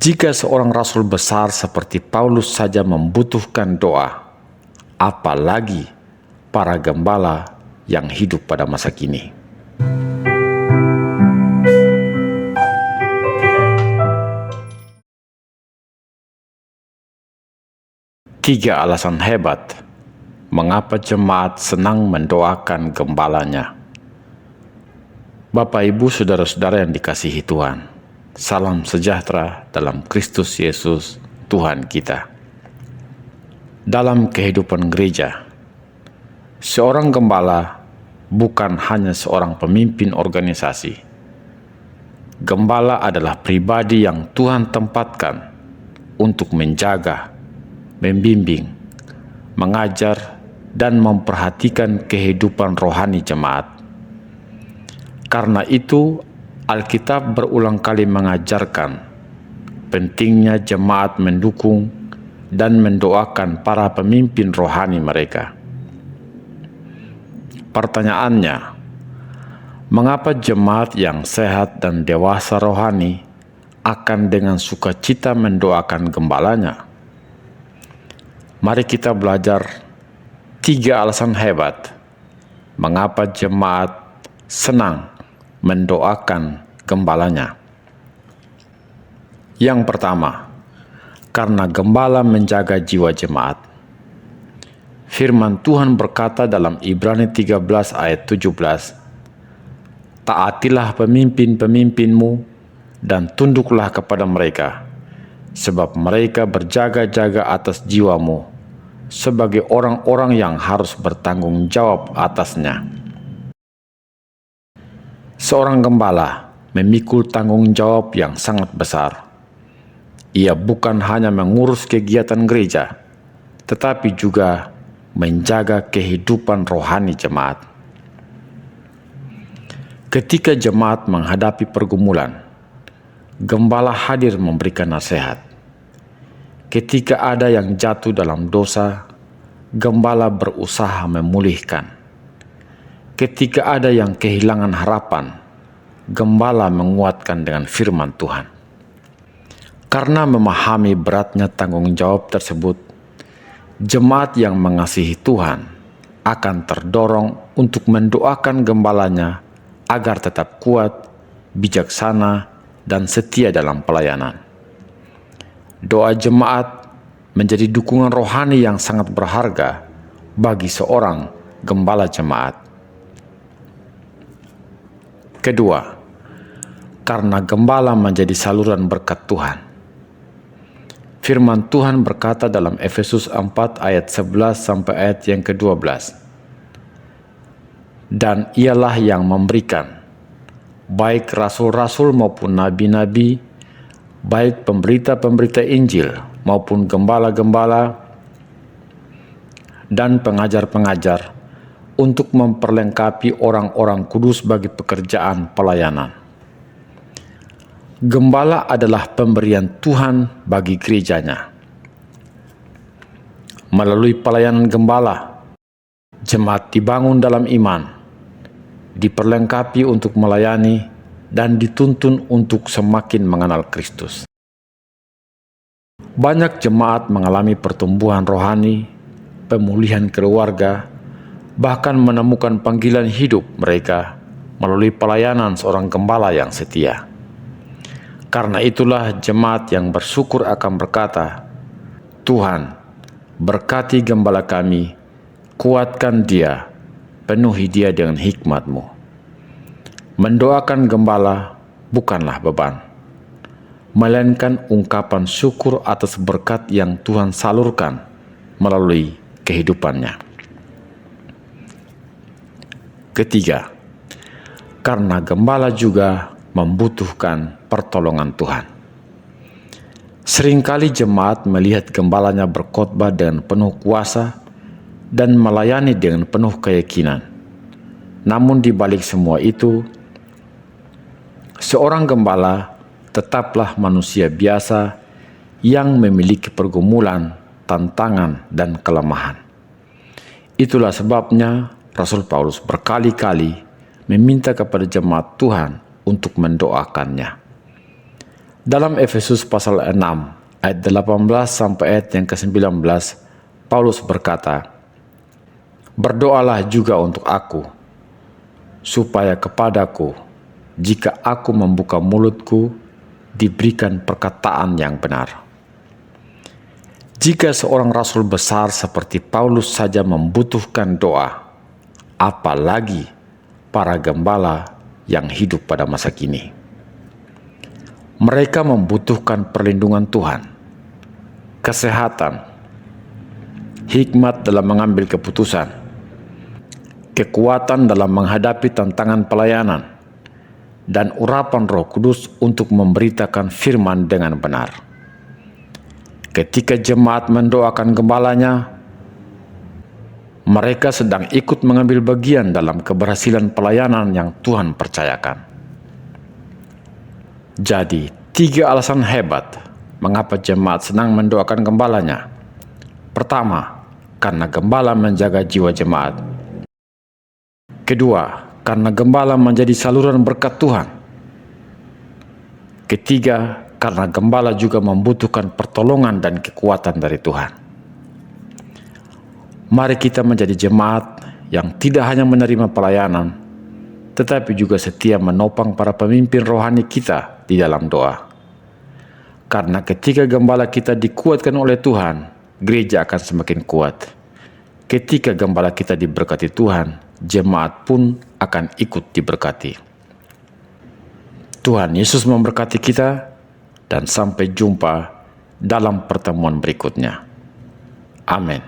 Jika seorang rasul besar seperti Paulus saja membutuhkan doa, apalagi para gembala yang hidup pada masa kini. Tiga alasan hebat mengapa jemaat senang mendoakan gembalanya. Bapak, Ibu, saudara-saudara yang dikasihi Tuhan, salam sejahtera dalam Kristus Yesus, Tuhan kita. Dalam kehidupan gereja, seorang gembala bukan hanya seorang pemimpin organisasi. Gembala adalah pribadi yang Tuhan tempatkan untuk menjaga, membimbing, mengajar, dan memperhatikan kehidupan rohani jemaat. Karena itu, Alkitab berulang kali mengajarkan pentingnya jemaat mendukung dan mendoakan para pemimpin rohani mereka. Pertanyaannya, mengapa jemaat yang sehat dan dewasa rohani akan dengan sukacita mendoakan gembalanya? Mari kita belajar 3 alasan hebat mengapa jemaat senang mendoakan gembalanya. Yang pertama, karena gembala menjaga jiwa jemaat. Firman Tuhan berkata dalam Ibrani 13 ayat 17, "Taatilah pemimpin-pemimpinmu dan tunduklah kepada mereka, sebab mereka berjaga-jaga atas jiwamu sebagai orang-orang yang harus bertanggung jawab atasnya." Seorang gembala memikul tanggung jawab yang sangat besar. Ia bukan hanya mengurus kegiatan gereja, tetapi juga menjaga kehidupan rohani jemaat. Ketika jemaat menghadapi pergumulan, gembala hadir memberikan nasihat. Ketika ada yang jatuh dalam dosa, gembala berusaha memulihkan. Ketika ada yang kehilangan harapan, gembala menguatkan dengan firman Tuhan. Karena memahami beratnya tanggung jawab tersebut, jemaat yang mengasihi Tuhan akan terdorong untuk mendoakan gembalanya agar tetap kuat, bijaksana, dan setia dalam pelayanan. Doa jemaat menjadi dukungan rohani yang sangat berharga bagi seorang gembala jemaat. Kedua, karena gembala menjadi saluran berkat Tuhan. Firman Tuhan berkata dalam Efesus 4 ayat 11 sampai ayat yang ke-12. "Dan ialah yang memberikan, baik rasul-rasul maupun nabi-nabi, baik pemberita-pemberita Injil maupun gembala-gembala dan pengajar-pengajar, untuk memperlengkapi orang-orang kudus bagi pekerjaan pelayanan." Gembala adalah pemberian Tuhan bagi gerejanya. Melalui pelayanan gembala, jemaat dibangun dalam iman, diperlengkapi untuk melayani, dan dituntun untuk semakin mengenal Kristus. Banyak jemaat mengalami pertumbuhan rohani, pemulihan keluarga, bahkan menemukan panggilan hidup mereka melalui pelayanan seorang gembala yang setia. Karena itulah jemaat yang bersyukur akan berkata, "Tuhan, berkati gembala kami, kuatkan dia, penuhi dia dengan hikmat-Mu." Mendoakan gembala bukanlah beban, melainkan ungkapan syukur atas berkat yang Tuhan salurkan melalui kehidupannya. Ketiga, karena gembala juga membutuhkan pertolongan Tuhan. Seringkali jemaat melihat gembalanya berkhotbah dengan penuh kuasa dan melayani dengan penuh keyakinan. Namun di balik semua itu, seorang gembala tetaplah manusia biasa yang memiliki pergumulan, tantangan, dan kelemahan. Itulah sebabnya Rasul Paulus berkali-kali meminta kepada jemaat Tuhan untuk mendoakannya. Dalam Efesus pasal 6 ayat 18 sampai ayat yang ke-19, Paulus berkata, "Berdoalah juga untuk aku, supaya kepadaku, jika aku membuka mulutku, diberikan perkataan yang benar." Jika seorang rasul besar seperti Paulus saja membutuhkan doa, apalagi para gembala yang hidup pada masa kini. Mereka membutuhkan perlindungan Tuhan, kesehatan, hikmat dalam mengambil keputusan, kekuatan dalam menghadapi tantangan pelayanan, dan urapan Roh Kudus untuk memberitakan firman dengan benar. Ketika jemaat mendoakan gembalanya, mereka sedang ikut mengambil bagian dalam keberhasilan pelayanan yang Tuhan percayakan. Jadi, 3 alasan hebat mengapa jemaat senang mendoakan gembalanya. Pertama, karena gembala menjaga jiwa jemaat. Kedua, karena gembala menjadi saluran berkat Tuhan. Ketiga, karena gembala juga membutuhkan pertolongan dan kekuatan dari Tuhan. Mari kita menjadi jemaat yang tidak hanya menerima pelayanan, tetapi juga setia menopang para pemimpin rohani kita di dalam doa. Karena ketika gembala kita dikuatkan oleh Tuhan, gereja akan semakin kuat. Ketika gembala kita diberkati Tuhan, jemaat pun akan ikut diberkati. Tuhan Yesus memberkati kita, dan sampai jumpa dalam pertemuan berikutnya. Amin.